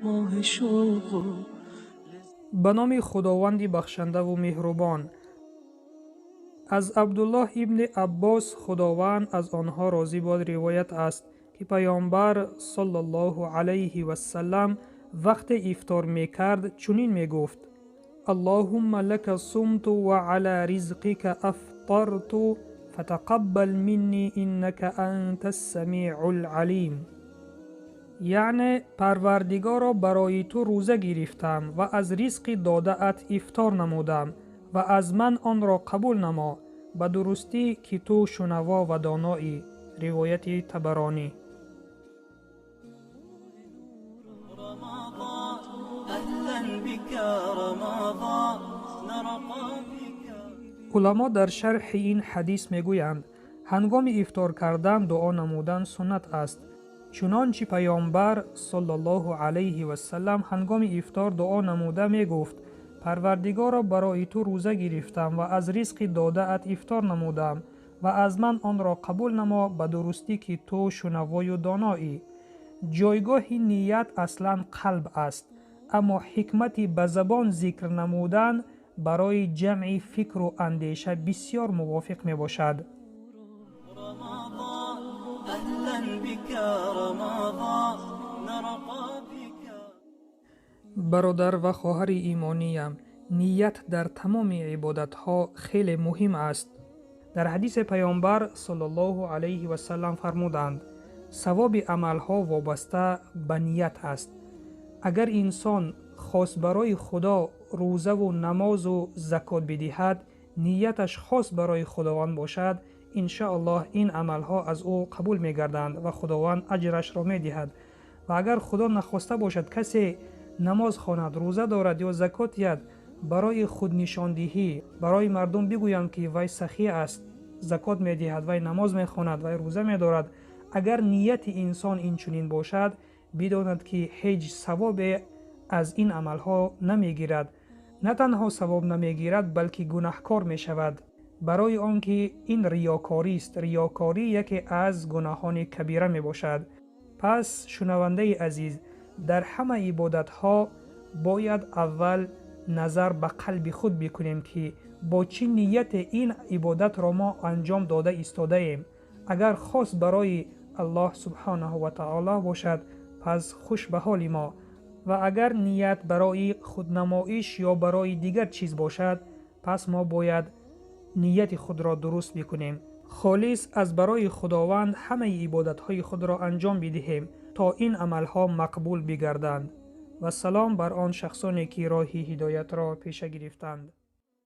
ماه شوق. به نام خداوند بخشنده و مهربان. از عبدالله ابن عباس خداوند از آنها راضی باد روایت است که پیامبر صلی الله علیه و سلم وقت افطار میکرد چنین میگفت: اللهم لك صمت و علی رزقك افطرت فتقبل منی انک انت السمیع العلیم. یعنی پروردگارا برای تو روزه گرفتم و از رزق داده ات افطار نمودم و از من آن را قبول نما، به درستی که تو شنوا و دانایی. روایت طبرانی. علما در شرح این حدیث میگویند هنگام افطار کردن دعا نمودن سنت است، چنانچه پیامبر صلی الله علیه و سلم هنگام افطار دعا نموده می گفت: پروردگارا برای تو روزه گرفتم و از رزق داده ات افطار نمودم و از من آن را قبول نما، به درستی که تو شنوای و دانایی. جایگاه نیت اصلا قلب است، اما حکمت به زبان ذکر نمودن برای جمع فکر و اندیشه بسیار موافق می باشد. برادر و خواهر ایمانیم، نیت در تمام عبادت ها خیلی مهم است. در حدیث پیامبر صلی الله علیه و سلم فرمودند: ثواب عمل ها وابسته به نیت است. اگر انسان خاص برای خدا روزه و نماز و زکات بدهد، نیتش خاص برای خداوند باشد، ان شاء الله این عمل ها از او قبول می گردند و خداوند اجرش را می دهد. و اگر خدا نخواسته باشد کسی نماز خواند، روزه دارد یا زکات دهد، برای خود نشاندهی، برای مردم بگویند که وی سخی است، زکات می دهد، وی نماز می خواند، وی روزه می دارد، اگر نیت انسان این چنین باشد، بداند که هیچ ثواب از این عمل ها نمی گیرد. نه تنها ثواب نمی گیرد بلکه گناهکار می شود، برای آنکه این ریاکاری است. ریاکاری یکی از گناهان کبیره می باشد. پس شنونده عزیز، در همه عبادت ها باید اول نظر به قلب خود بکنیم که با چه نیت این عبادت را ما انجام داده ایستاده ایم. اگر خاص برای الله سبحانه و تعالی باشد پس خوش به حال ما، و اگر نیت برای خودنمایش یا برای دیگر چیز باشد پس ما باید نیت خود را درست بکنیم، خالص از برای خداوند همه عبادت های خود را انجام بدهیم تا این عمل ها مقبول بگردند. و سلام بر آن شخصانی که راه هدایت را پیش گرفتند.